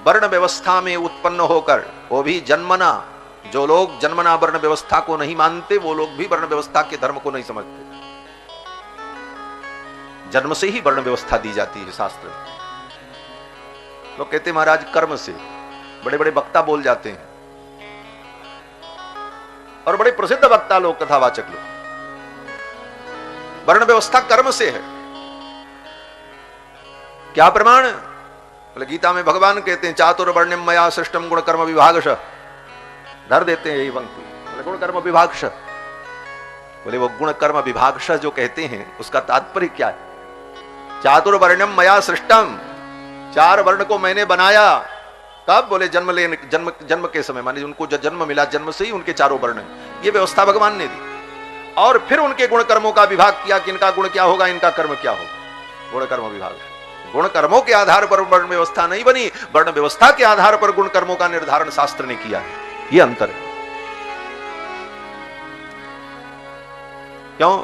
वर्ण व्यवस्था में उत्पन्न होकर, वो भी जन्मना, जो लोग जन्मना वर्ण व्यवस्था को नहीं मानते वो लोग भी वर्ण व्यवस्था के धर्म को नहीं समझते। जन्म से ही वर्ण व्यवस्था दी जाती है शास्त्र में। लोग कहते महाराज कर्म से, बड़े बड़े वक्ता बोल जाते हैं, और बड़े प्रसिद्ध वक्ता लोग, कथावाचक लोग, वर्ण व्यवस्था कर्म से है। क्या प्रमाण? बोले गीता में भगवान कहते हैं चातुर्वर्ण्यम मया सृष्टम गुण कर्म विभागश, धर देते हैं यही पंक्ति। बोले गुण कर्म विभागश, बोले वो गुण कर्म विभागश जो कहते हैं उसका तात्पर्य क्या है? चातुर्वर्ण्यम मया सृष्टम, चार वर्ण को मैंने बनाया। कब? बोले जन्म के समय, माने उनको जो जन्म मिला जन्म से ही उनके चारों वर्ण, ये व्यवस्था भगवान ने दी। और फिर उनके गुण कर्मों का विभाग किया कि इनका गुण क्या होगा, इनका कर्म क्या होगा। गुण कर्म विभाग, गुण कर्मों के आधार पर वर्ण व्यवस्था नहीं बनी, वर्ण व्यवस्था के आधार पर गुण कर्मों का निर्धारण शास्त्र ने किया है। ये अंतर है। क्यों?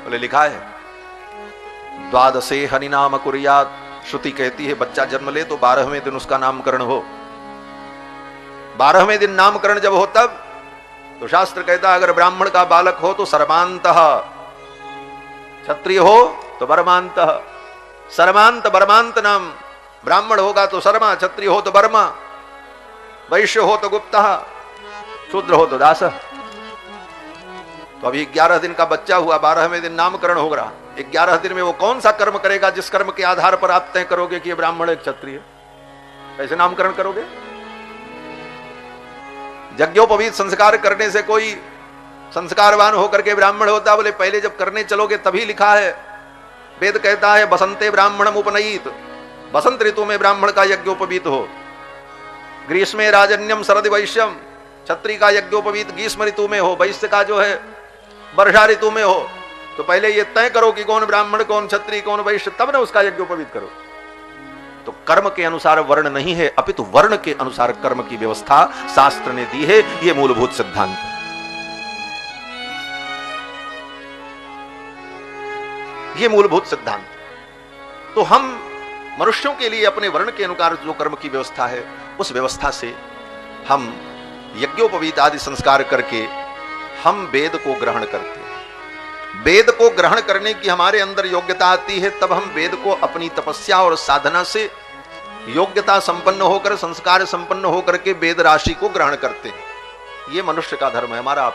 बोले लिखा है द्वादशे हनि नाम कुर्यात्, श्रुति कहती है बच्चा जन्म ले तो 12वें दिन उसका नामकरण हो। 12वें दिन नामकरण जब हो तब तो शास्त्र कहता है अगर ब्राह्मण का बालक हो तो सर्वांतः, क्षत्रिय हो तो वर्मांतः, सर्वांत वर्मांत नाम। ब्राह्मण होगा तो शर्मा, क्षत्रिय हो तो वर्मा, वैश्य हो तो गुप्तः, शूद्र हो तो दासः। तो अभी 11 दिन का बच्चा हुआ, 12वें दिन नामकरण होगा। 11 दिन में वो कौन सा कर्म करेगा जिस कर्म के आधार पर आप तय करोगे कि ये ब्राह्मण है क्षत्रिय? कैसे नामकरण करोगे? यज्ञोपवीत संस्कार करने से कोई संस्कारवान होकर के ब्राह्मण होता? बोले पहले जब करने चलोगे तभी लिखा है, वेद कहता है बसंते ब्राह्मणम उपनयित, बसंत ऋतु में ब्राह्मण का यज्ञोपवीत हो। ग्रीष्मे राजन्यम शरद वैश्यम, क्षत्रिय का यज्ञोपवीत ग्रीष्म ऋतु में हो, वैश्य का जो है वर्षा ऋतु में हो। तो पहले ये तय करो कि कौन ब्राह्मण, कौन क्षत्रिय, कौन वैश्य, तब ना उसका यज्ञोपवीत करो। तो कर्म के अनुसार वर्ण नहीं है, अपितु वर्ण के अनुसार कर्म की व्यवस्था शास्त्र ने दी है। यह मूलभूत सिद्धांत है। यह मूलभूत सिद्धांत। तो हम मनुष्यों के लिए अपने वर्ण के अनुसार जो कर्म की व्यवस्था है, उस व्यवस्था से हम यज्ञोपवीत आदि संस्कार करके हम वेद को ग्रहण करते हैं। वेद को ग्रहण करने की हमारे अंदर योग्यता आती है, तब हम वेद को अपनी तपस्या और साधना से योग्यता संपन्न होकर, संस्कार संपन्न होकर के वेद राशि को ग्रहण करते हैं। ये मनुष्य का धर्म है हमारा।